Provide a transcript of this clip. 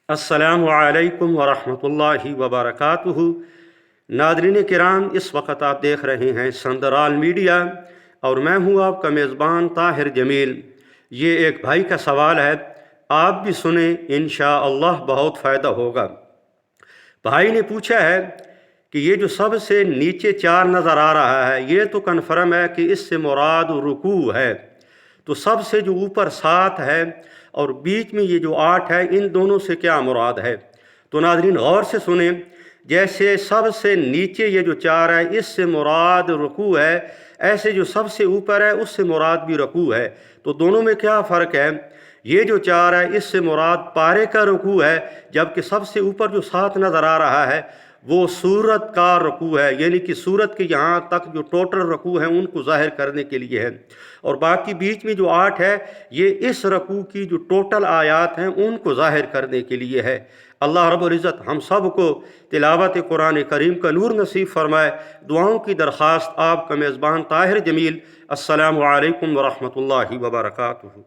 अस्सलामु अलैकुम वरहमतुल्लाहि वबरकातुहू। नादरीन किराम, इस वक्त आप देख रहे हैं संदराल मीडिया और मैं हूँ आपका मेज़बान ताहिर जमील। ये एक भाई का सवाल है, आप भी सुने, इंशाअल्लाह बहुत फ़ायदा होगा। भाई ने पूछा है कि ये जो सबसे नीचे 4 नज़र आ रहा है, ये तो कन्फर्म है कि इससे मुराद रुकू है, तो सबसे जो ऊपर 7 है और बीच में ये जो 8 है, इन दोनों से क्या मुराद है? तो नाज़रीन गौर से सुने। जैसे सबसे नीचे ये जो 4 है, इससे मुराद रुकू है, ऐसे जो सबसे ऊपर है उससे मुराद भी रुकू है। तो दोनों में क्या फ़र्क है? ये जो 4 है, इससे मुराद पारे का रुकू है, जबकि सबसे ऊपर जो 7 नज़र आ रहा है वो सूरत का रुकू है, यानी कि सूरत के यहाँ तक जो टोटल रुकू है उनको ज़ाहिर करने के लिए है। और बाकी बीच में जो 8 है, ये इस रुकू की जो टोटल आयात हैं उनको ज़ाहिर करने के लिए है। अल्लाह रब्बुल इज़्ज़त हम सब को तिलावत कुरान करीम का नूर नसीब फरमाए। दुआओं की दरख्वास्त, आपका मेज़बान ताहिर जमील। अस्सलामु अलैकुम वरहमतुल्लाहि वबरकातुहू।